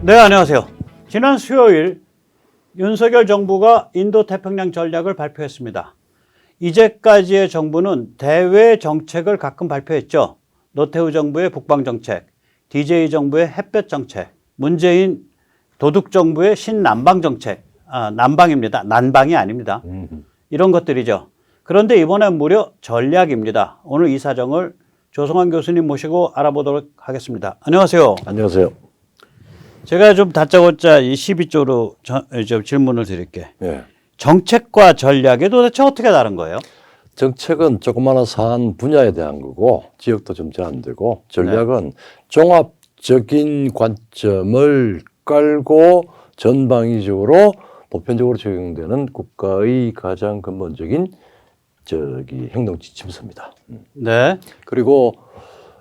네, 안녕하세요. 지난 수요일 윤석열 정부가 인도태평양 전략을 발표했습니다. 이제까지의 정부는 대외 정책을 가끔 발표했죠. 노태우 정부의 북방정책, DJ 정부의 햇볕정책, 문재인 도둑정부의 신남방정책, 남방입니다. 난방이 아닙니다. 이런 것들이죠. 그런데 이번엔 무려 전략입니다. 오늘 이 사정을 조성환 교수님 모시고 알아보도록 하겠습니다. 안녕하세요. 안녕하세요. 제가 좀 다짜고짜 이 12조로 좀 질문을 드릴게요. 예. 정책과 전략이 도대체 어떻게 다른 거예요? 정책은 조그마한 사안 분야에 대한 거고 지역도 좀 제한되고 전략은 종합적인 관점을 깔고 전방위적으로 보편적으로 적용되는 국가의 가장 근본적인 행동 지침서입니다. 네. 그리고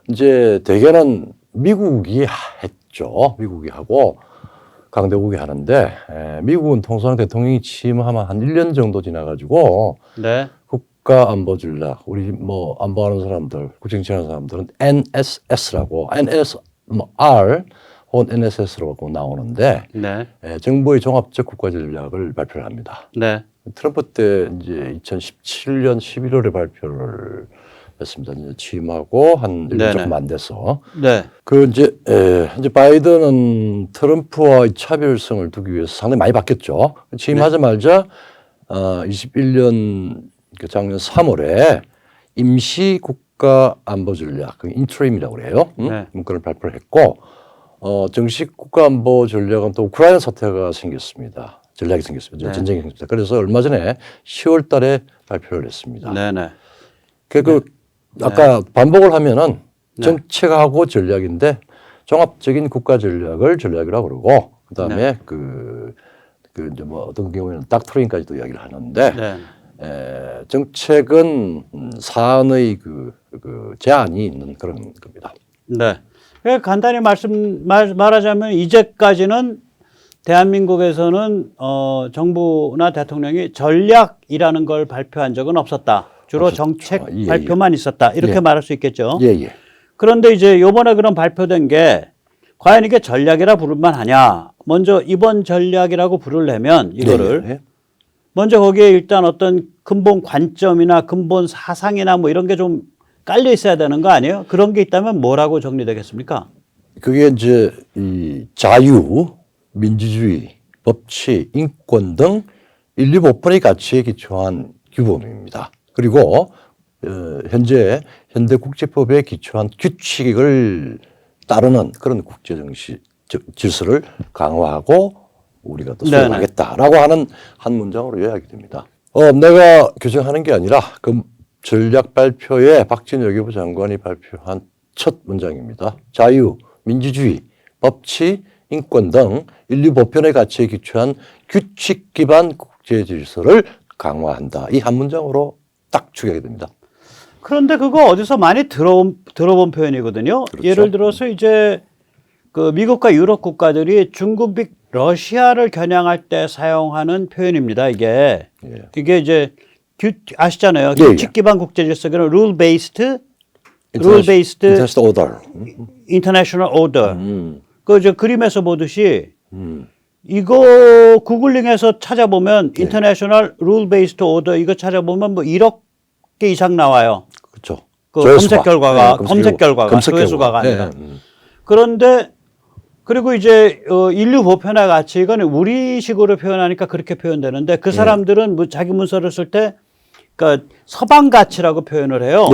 이제 대개는 미국이 했죠. 미국이 하고 강대국이 하는데 미국은 통상 대통령이 취임하면 한 1년 정도 지나가지고 네. 국가안보 전략, 우리 뭐 안보하는 사람들, 국정치하는 사람들은 NSS라고 NSR 혹은 NSS라고 나오는데 네. 정부의 종합적 국가 전략을 발표를 합니다. 네. 트럼프 때 이제 2017년 11월에 발표를 했습니다. 이제 취임하고 한 1년 조금 안 돼서. 네. 이제 바이든은 트럼프와의 차별성을 두기 위해서 상당히 많이 바뀌었죠. 취임하자마자 21년 작년 3월에 임시 국가 안보 전략, 인트림이라고 그래요. 네. 그걸 발표를 했고, 정식 국가 안보 전략은 또 우크라이나 사태가 생겼습니다. 전략이 생겼습니다. 네. 전쟁이 생겼습니다. 그래서 얼마 전에 10월 달에 발표를 했습니다. 네네. 아까 반복을 하면은 정책하고 전략인데 종합적인 국가 전략을 전략이라고 그러고 그다음에 이제 뭐 어떤 경우에는 닥트린까지도 이야기를 하는데 정책은 사안의 제한이 있는 그런 겁니다. 네. 간단히 말하자면 이제까지는 대한민국에서는 정부나 대통령이 전략이라는 걸 발표한 적은 없었다. 주로 정책 발표만 있었다. 이렇게 말할 수 있겠죠. 그런데 이제 요번에 그런 발표된 게 과연 이게 전략이라 부를만 하냐. 먼저 이번 전략이라고 부르려면 이거를 먼저 거기에 일단 어떤 근본 관점이나 근본 사상이나 뭐 이런 게 좀 깔려 있어야 되는 거 아니에요? 그런 게 있다면 뭐라고 정리되겠습니까? 그게 이제 이 자유, 민주주의, 법치, 인권 등 인류 보편의 가치에 기초한 규범입니다. 그리고 현재 현대 국제법에 기초한 규칙을 따르는 그런 국제 질서를 강화하고 우리가 또 수행하겠다라고 하는 한 문장으로 요약이 됩니다. 내가 규정하는 게 아니라 그 전략 발표에 박진영 외교부 장관이 발표한 첫 문장입니다. 자유, 민주주의, 법치, 인권 등 인류 보편의 가치에 기초한 규칙 기반 국제 질서를 강화한다. 이 한 문장으로 딱 추격이 됩니다. 그런데 그거 어디서 많이 들어본 표현이거든요. 그렇죠. 예를 들어서 이제 그 미국과 유럽 국가들이 중국 및 러시아를 겨냥할 때 사용하는 표현입니다. 이게 이제 아시잖아요. 규칙 기반 국제 질서는 rule based international order. 저 그림에서 보듯이 이거 구글링해서 찾아보면 인터내셔널 룰 베이스드 오더 이거 찾아보면 뭐 1억 개 이상 나와요. 그렇죠. 검색 결과가 조회수가 아니라. 그런데 그리고 이제 인류 보편의 가치 이건 우리식으로 표현하니까 그렇게 표현되는데 그 사람들은 뭐 자기 문서를 쓸 때 그러니까 서방 가치라고 표현을 해요.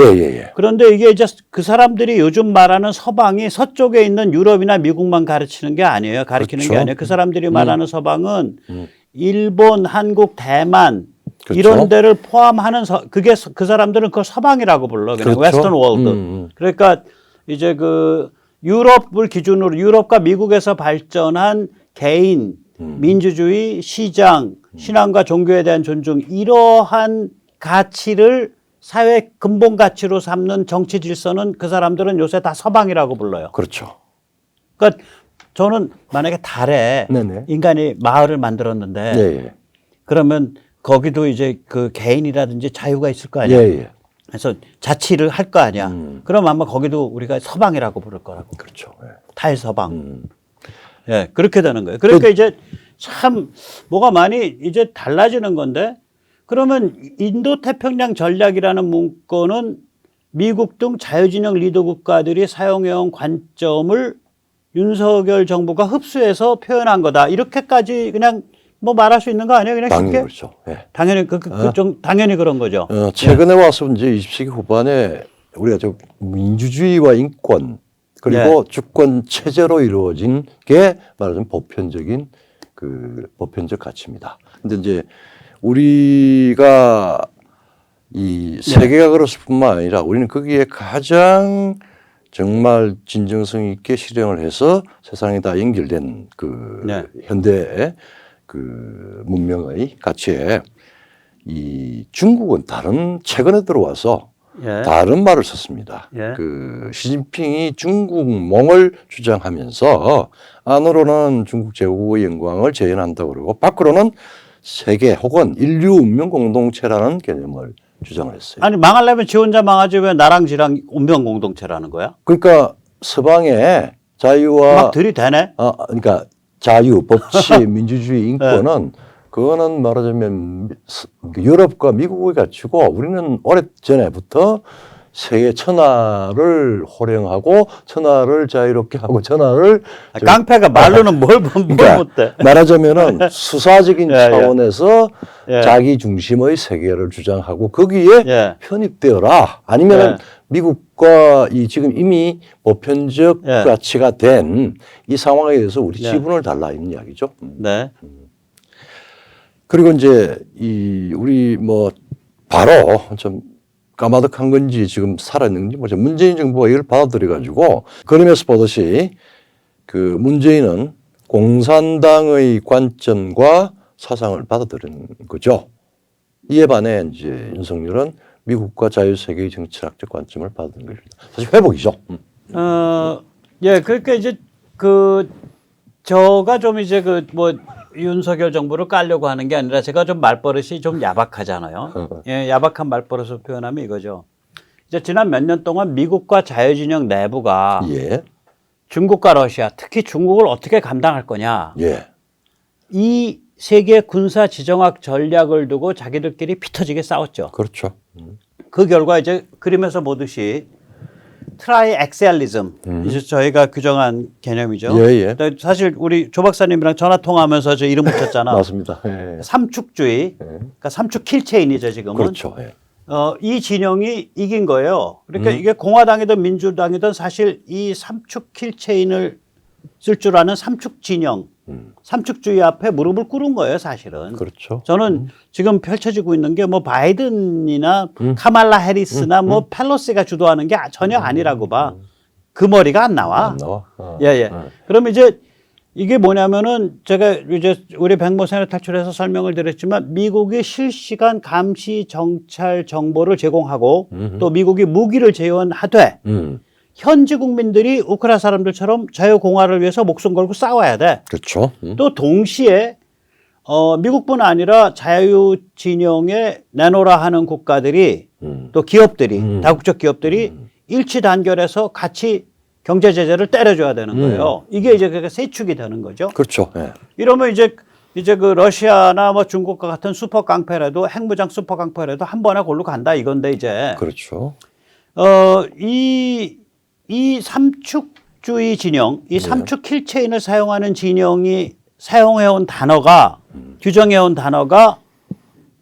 그런데 이게 이제 그 사람들이 요즘 말하는 서방이 서쪽에 있는 유럽이나 미국만 가르치는 게 아니에요. 가르치는 게 아니에요. 그 사람들이 말하는 서방은 일본, 한국, 대만 이런 데를 포함하는 그게 그 사람들은 그걸 서방이라고 불러. 그냥 웨스턴 월드. 그러니까 이제 그 유럽을 기준으로 유럽과 미국에서 발전한 개인, 민주주의, 시장, 신앙과 종교에 대한 존중 이러한 가치를 사회 근본 가치로 삼는 정치 질서는 그 사람들은 요새 다 서방이라고 불러요. 그렇죠. 그러니까 저는 만약에 달에 인간이 마을을 만들었는데 그러면 거기도 이제 그 개인이라든지 자유가 있을 거 아니야. 그래서 자치를 할 거 아니야. 그럼 아마 거기도 우리가 서방이라고 부를 거라고. 그렇죠. 탈서방. 예, 그렇게 되는 거예요. 그러니까 이제 참 뭐가 많이 이제 달라지는 건데 그러면 인도 태평양 전략이라는 문건은 미국 등 자유진영 리더 국가들이 사용해온 관점을 윤석열 정부가 흡수해서 표현한 거다. 이렇게까지 그냥 뭐 말할 수 있는 거 아니에요? 그냥 당연히 쉽게? 그렇죠. 예. 당연히 좀 당연히 그런 거죠. 최근에 와서 이제 20세기 후반에 우리가 좀 민주주의와 인권 그리고 주권 체제로 이루어진 게 말하자면 보편적인 그 보편적 가치입니다. 근데 이제 우리가 이 세계가 그렇을 뿐만 아니라 우리는 거기에 가장 정말 진정성 있게 실행을 해서 세상에 다 연결된 그 현대의 그 문명의 가치에 이 중국은 다른 최근에 들어와서 다른 말을 썼습니다. 그 시진핑이 중국몽을 주장하면서 안으로는 중국 제국의 영광을 재현한다고 그러고 밖으로는 세계 혹은 인류 운명 공동체라는 개념을 주장을 했어요. 아니 망하려면 지 혼자 망하지 왜 나랑 지랑 운명 공동체라는 거야? 그러니까 서방의 자유와 막 들이대네. 그러니까 자유, 법치, 민주주의, 인권은 그거는 말하자면 유럽과 미국의 가치고 우리는 오래전에부터 세계 천하를 호령하고 천하를 자유롭게 하고 천하를 깡패가 말로는 뭘 못해. 말하자면은 수사적인 차원에서 자기 중심의 세계를 주장하고 거기에 편입되어라. 아니면은 미국과 이 지금 이미 보편적 가치가 된 이 상황에 대해서 우리 지분을 달라 있는 이야기죠. 네. 그리고 이제 이 우리 뭐 바로 좀 까마득한 건지 지금 살아있는지 뭐죠. 문재인 정부가 이걸 받아들여 가지고 그림에서 보듯이 그 문재인은 공산당의 관점과 사상을 받아들이는 거죠. 이에 반해 이제 윤석열은 미국과 자유세계의 정치학적 관점을 받아들이는 겁니다. 사실 회복이죠. 예, 그러니까 이제 저가 좀 이제 윤석열 정부를 깔려고 하는 게 아니라 제가 좀 말버릇이 좀 야박하잖아요. 예, 야박한 말버릇을 표현하면 이거죠. 이제 지난 몇 년 동안 미국과 자유진영 내부가 중국과 러시아, 특히 중국을 어떻게 감당할 거냐. 이 세계 군사 지정학 전략을 두고 자기들끼리 피 터지게 싸웠죠. 그렇죠. 그 결과 이제 그림에서 보듯이 트라이엑셀리즘 이제 저희가 규정한 개념이죠. 사실 우리 조 박사님이랑 전화 통화하면서 저 이름 붙였잖아. 맞습니다. 삼축주의, 그러니까 삼축 킬체인이죠 지금은. 그렇죠. 이 진영이 이긴 거예요. 그러니까 이게 공화당이든 민주당이든 사실 이 삼축 킬체인을 쓸 줄 아는 삼축 진영, 삼축주의 앞에 무릎을 꿇은 거예요, 사실은. 그렇죠. 저는 지금 펼쳐지고 있는 게 뭐 바이든이나 카말라 해리스나 뭐 펠로시가 주도하는 게 전혀 아니라고 봐. 그 머리가 안 나와. 안 나와. 그럼 이제 이게 뭐냐면은 제가 이제 우리 백모선에 탈출해서 설명을 드렸지만 미국이 실시간 감시 정찰 정보를 제공하고 또 미국이 무기를 제휴하되 현지 국민들이 우크라이나 사람들처럼 자유공화를 위해서 목숨 걸고 싸워야 돼. 그렇죠. 또 동시에 미국뿐 아니라 자유진영에 내놓으라 하는 국가들이 또 기업들이 다국적 기업들이 일치 단결해서 같이 경제 제재를 때려줘야 되는 거예요. 이게 이제 그게 세축이 되는 거죠. 그렇죠. 이러면 이제 그 러시아나 뭐 중국과 같은 슈퍼 깡패라도 핵무장 슈퍼 깡패라도 한 번에 골로 간다 이건데 이제 그렇죠. 이 삼축주의 진영, 이 삼축 킬체인을 사용하는 진영이 사용해온 단어가 규정해온 단어가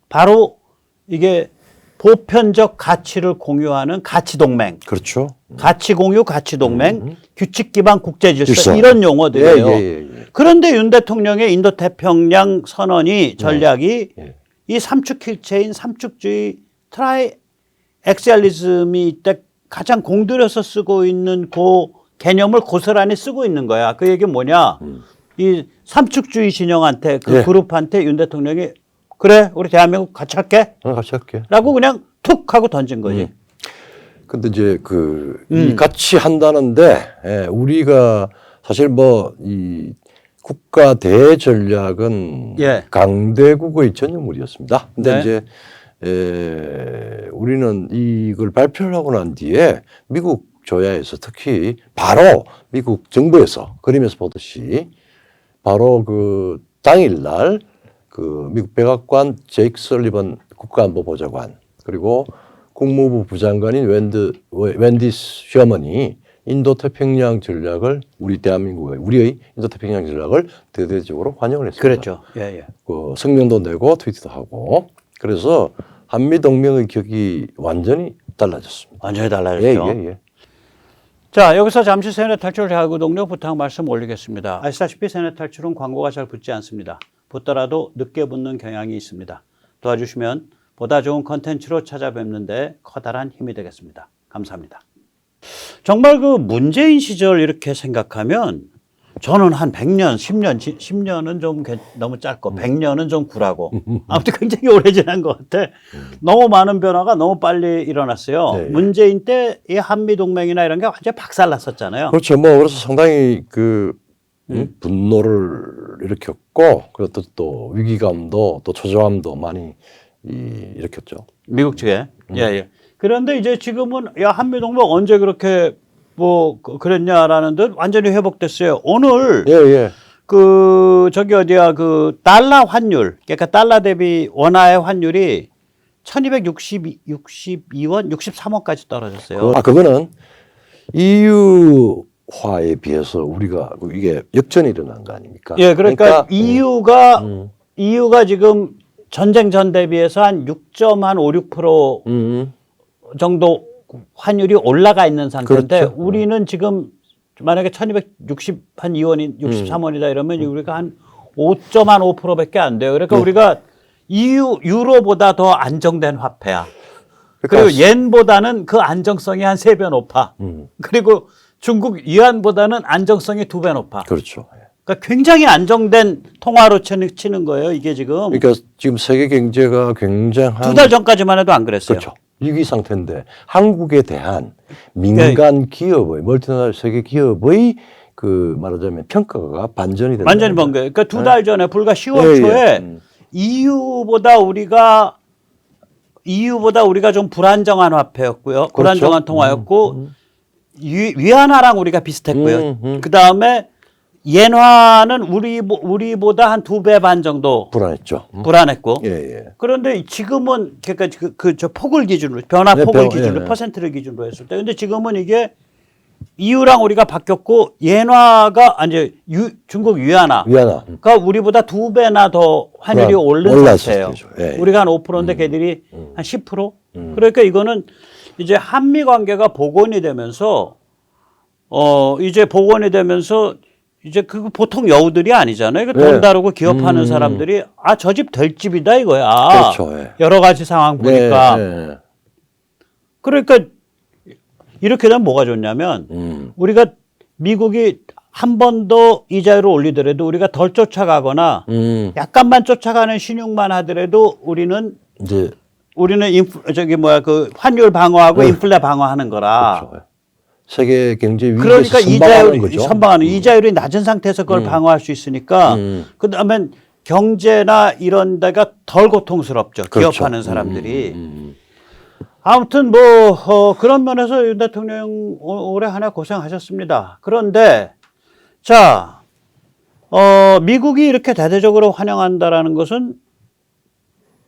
바로 이게 보편적 가치를 공유하는 가치 동맹. 그렇죠. 가치 공유, 가치 동맹, 규칙 기반 국제 질서 이런 용어들이에요. 그런데 윤 대통령의 인도 태평양 선언이 전략이 이 삼축 킬체인, 삼축주의 트라이 엑셀리즘이 이때 가장 공들여서 쓰고 있는 그 개념을 고스란히 쓰고 있는 거야. 그 얘기 뭐냐? 이 삼축주의 진영한테 그 그룹한테 윤 대통령이 그래 우리 대한민국 같이 할게. 같이 할게. 라고 그냥 툭 하고 던진 거지. 근데 이제 이 같이 한다는데 우리가 사실 뭐 이 국가 대전략은 강대국의 전유물이었습니다. 근데 이제 우리는 이걸 발표를 하고 난 뒤에 미국 조야에서 특히 바로 미국 정부에서 그림에서 보듯이 바로 그 당일날 그 미국 백악관 제이크 설리번 국가안보보좌관 그리고 국무부 부장관인 웬디 셔먼이 인도태평양 전략을 우리의 인도태평양 전략을 대대적으로 환영을 했습니다. 그랬죠. 예, 예. 그 성명도 내고 트위터도 하고 그래서 한미 동맹의 격이 완전히 달라졌습니다. 완전히 달라졌죠. 예. 자, 여기서 잠시 세뇌 탈출 자구 동료 부탁 말씀 올리겠습니다. 아시다시피 세뇌 탈출은 광고가 잘 붙지 않습니다. 붙더라도 늦게 붙는 경향이 있습니다. 도와주시면 보다 좋은 컨텐츠로 찾아뵙는데 커다란 힘이 되겠습니다. 감사합니다. 정말 그 문재인 시절 이렇게 생각하면 저는 한 100년, 10년은 좀 너무 짧고 100년은 좀 굴하고 아무튼 굉장히 오래 지난 것 같아. 너무 많은 변화가 너무 빨리 일어났어요. 네. 문재인 때 이 한미동맹이나 이런 게 완전히 박살났었잖아요. 그렇죠. 뭐 그래서 상당히 그 분노를 일으켰고 그리고 또 위기감도 또 초조함도 많이 일으켰죠. 미국 측에. 예. 그런데 이제 지금은 야 한미동맹 언제 그렇게 뭐 그랬냐라는 듯 완전히 회복됐어요. 오늘 예. 그 저기 어디야 그 달러 환율 그러니까 달러 대비 원화의 환율이 1262원 63원까지 떨어졌어요. 그거는 EU화에 비해서 우리가 이게 역전이 일어난 거 아닙니까? 예, 그러니까 EU가 지금 전쟁 전 대비해서 한 6.56% 정도 환율이 올라가 있는 상태인데 그렇죠. 우리는 지금 만약에 1262원이 63원이다 이러면 우리가 한 5.5%밖에 안 돼요. 그러니까 우리가 유로보다 더 안정된 화폐야. 그리고 옌보다는 그 안정성이 한 3배 높아. 그리고 중국 위안보다는 안정성이 2배 높아. 그렇죠. 그러니까 굉장히 안정된 통화로 치는 거예요. 이게 지금. 그러니까 지금 세계 경제가 굉장한 2달 전까지만 해도 안 그랬어요. 그렇죠. 위기 상태인데 한국에 대한 민간 기업의 멀티내셔널 세계 기업의 그 말하자면 평가가 반전이 된다. 완전히 번 거예요. 그러니까 2달 전에 불과 10월 초에 EU보다 우리가 좀 불안정한 화폐였고요. 불안정한 통화였고 위안화랑 우리가 비슷했고요. 그 다음에 엔화는 우리보다 한 2배 반 정도 불안했고. 예. 그런데 지금은 그러니까 저 폭을 기준으로 변화 폭을 기준으로 퍼센트를 기준으로 했을 때, 근데 지금은 이게 EU랑 우리가 바뀌었고 엔화가 아니 중국 위안화가 우리보다 2배나 더 환율이 오른 상태예요. 우리가 한 5%인데 걔들이 한 10%. 그러니까 이거는 이제 한미 관계가 복원이 되면서 이제 그 보통 여우들이 아니잖아요. 돈 다루고 기업하는 사람들이 저 집 될 집이다 이거야. 그렇죠. 여러 가지 상황 보니까. 그러니까 이렇게 되면 뭐가 좋냐면 우리가 미국이 한 번 더 이자율을 올리더라도 우리가 덜 쫓아가거나 약간만 쫓아가는 신용만 하더라도 우리는 그 환율 방어하고 인플레 방어하는 거라. 그렇죠. 세계 경제 위기에서 그러니까 선방하는 이자율이 낮은 상태에서 그걸 방어할 수 있으니까 그다음에 경제나 이런 데가 덜 고통스럽죠. 그렇죠. 기업하는 사람들이. 아무튼 그런 면에서 윤 대통령 올해 한 해 고생하셨습니다. 그런데 자, 미국이 이렇게 대대적으로 환영한다라는 것은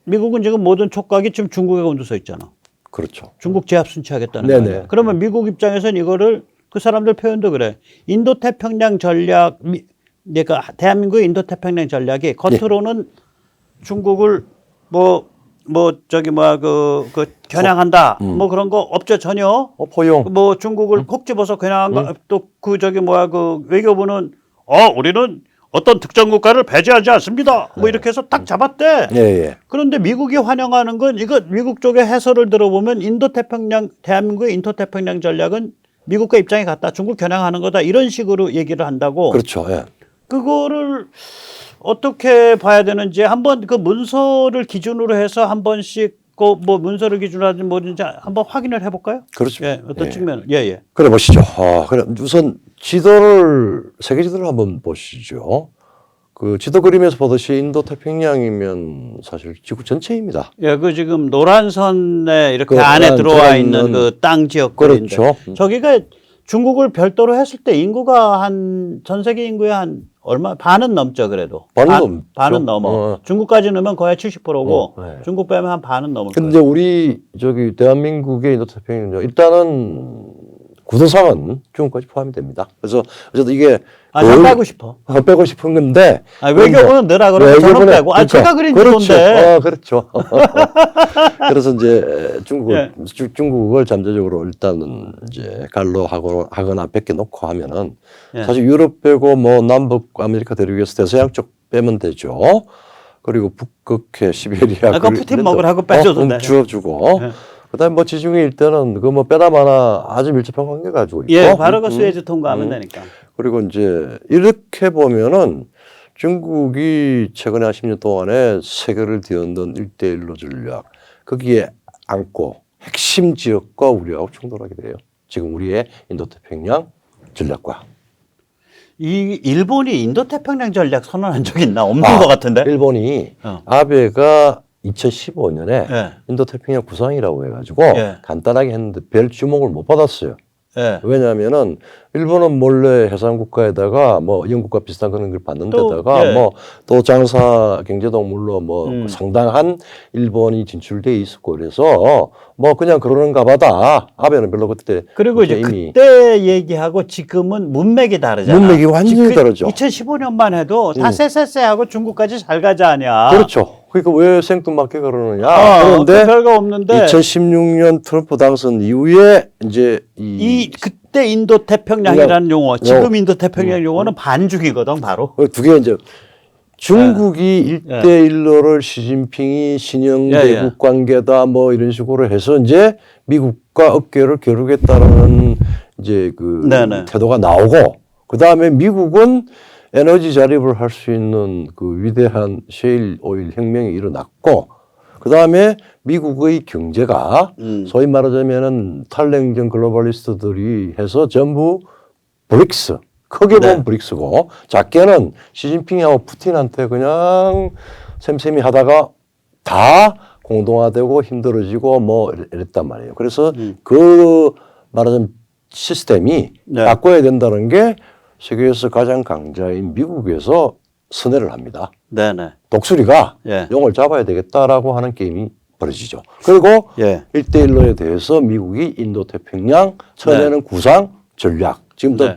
미국은 지금 모든 촉각이 지금 중국에 곤두서 있잖아. 그렇죠. 중국 제압 순치하겠다는 거예요. 그러면 미국 입장에서는 이거를 그 사람들 표현도 그래. 인도태평양 전략, 그러니까 대한민국의 인도태평양 전략이 겉으로는 중국을 겨냥한다. 그런 거 없죠 전혀. 포용. 중국을 콕 집어서 겨냥한 거. 또 외교부는 우리는 어떤 특정 국가를 배제하지 않습니다. 이렇게 해서 딱 잡았대. 예. 그런데 미국이 환영하는 건 이거 미국 쪽의 해설을 들어보면 대한민국의 인도태평양 전략은 미국과 입장이 같다. 중국 겨냥하는 거다. 이런 식으로 얘기를 한다고. 그렇죠. 예. 그거를 어떻게 봐야 되는지 한번 그 문서를 기준으로 해서 한 번씩 문서를 기준으로 하든 뭐든지 한번 확인을 해볼까요? 그렇죠. 예, 어떤 측면? 예. 그래 보시죠. 그럼 우선 세계 지도를 한번 보시죠. 그 지도 그림에서 보듯이 인도 태평양이면 사실 지구 전체입니다. 예, 그 지금 노란 선에 이렇게 안에 들어와 있는 그 땅 지역들인데, 그렇죠. 저기가 중국을 별도로 했을 때 인구가 전 세계 인구의 한 얼마 반은 넘죠 그래도. 반은 반은 넘어. 중국까지 넣으면 거의 70%고 네. 중국 빼면 한 반은 넘을 거예요. 근데 우리 저기 대한민국의 인도태평양 일단은 구도상은 중국까지 포함이 됩니다. 그래서 어쨌든 이게 난 빼고 싶어. 빼고 싶은 건데 외교부는 넣으라 그러면 저는 빼고. 그러니까, 제가 그린 그렇죠. 주도인데. 그렇죠. 그래서 이제 중국을 잠재적으로 일단은 이제 갈로 하거나 뺏겨 놓고 하면은 사실 유럽 빼고 뭐 남북 아메리카 대륙에서 대서양 쪽 빼면 되죠. 그리고 북극해 시베리아 아까 푸틴 먹으라고 빼줘도 주어주고. 그다음에 뭐 지중해 일대는 그 뭐 빼다 마나 아주 밀접한 관계 가지고 있고. 예, 바로 그 스웨즈 통과하면 되니까. 그리고 이제 이렇게 보면은 중국이 최근에 한 10년 동안에 세계를 뒤흔든 1대1로 전략 거기에 안고 핵심 지역과 우리하고 충돌하게 돼요. 지금 우리의 인도태평양 전략과. 이 일본이 인도태평양 전략 선언한 적 있나? 없는 것 같은데. 일본이 아베가 2015년에 예. 인도태평양 구상이라고 해가지고 간단하게 했는데 별 주목을 못 받았어요. 예. 왜냐하면은 일본은 몰래 해상국가에다가 뭐 영국과 비슷한 그런 걸 받는 데다가 뭐 또 장사 경제동물로 뭐 상당한 일본이 진출돼 있었고 그래서 뭐 그냥 그러는가 보다. 아베는 별로 그때 그리고 이제 이미 그때 얘기하고 지금은 문맥이 다르잖아. 문맥이 완전히 다르죠. 2015년만 해도 다 쎄쎄쎄하고 중국까지 잘 가자 하냐. 그렇죠. 그러니까 왜 생뚱맞게 그러느냐. 그런데 별거 없는데 2016년 트럼프 당선 이후에 이제 그때 인도 태평양이라는 용어, 지금 인도 태평양 용어는 반죽이거든 바로. 두 개 이제 중국이 1대1로를 시진핑이 신형 대국 관계다 뭐 이런 식으로 해서 이제 미국과 어깨를 겨루겠다는 이제 그 태도가 나오고 그 다음에 미국은 에너지 자립을 할 수 있는 그 위대한 셰일 오일 혁명이 일어났고 그 다음에 미국의 경제가 소위 말하자면은 탈냉전 글로벌리스트들이 해서 전부 브릭스 크게 보면 브릭스고 작게는 시진핑하고 푸틴한테 그냥 셈셈이 하다가 다 공동화되고 힘들어지고 뭐 이랬단 말이에요. 그래서 그 말하자면 시스템이 바꿔야 된다는 게 세계에서 가장 강자인 미국에서 선회를 합니다. 네네. 독수리가 용을 잡아야 되겠다라고 하는 게임이 벌어지죠. 그리고 1대1로에 대해서 미국이 인도태평양 처음에는 구상 전략 지금도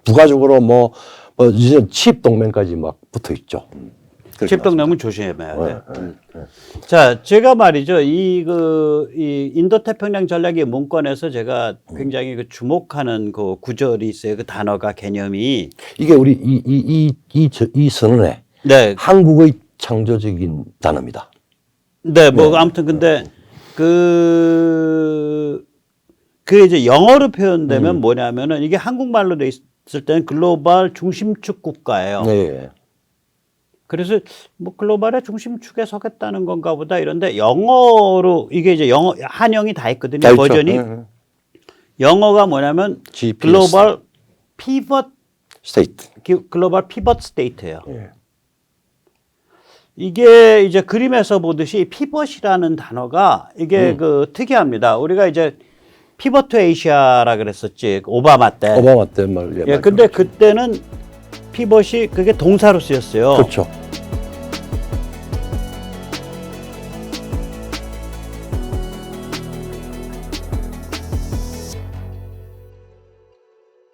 부가적으로 뭐 이제 칩 동맹까지 막 붙어 있죠. 칩 동맹은 조심해야 돼. 자, 제가 말이죠. 이 인도태평양 전략의 문건에서 제가 굉장히 그 주목하는 그 구절이 있어요. 그 단어가 개념이 이게 우리 이 선언에 한국의 창조적인 단어입니다. 네, 뭐 아무튼 근데 그게 이제 영어로 표현되면 뭐냐면은 이게 한국말로 돼 있을 때는 글로벌 중심축 국가예요. 그래서 뭐 글로벌의 중심축에 서겠다는 건가 보다 이런데 영어로 이게 이제 영어 한영이 다 있거든요. 버전이 영어가 뭐냐면 글로벌 피벗 스테이트. 글로벌 피벗 스테이트예요. 이게 이제 그림에서 보듯이 피벗이라는 단어가 이게 그 특이합니다. 우리가 이제 피벗 투 에이시아라 그랬었지. 오바마 때. 오바마 때 말. 근데 그때는 피벗이 그게 동사로 쓰였어요. 그렇죠.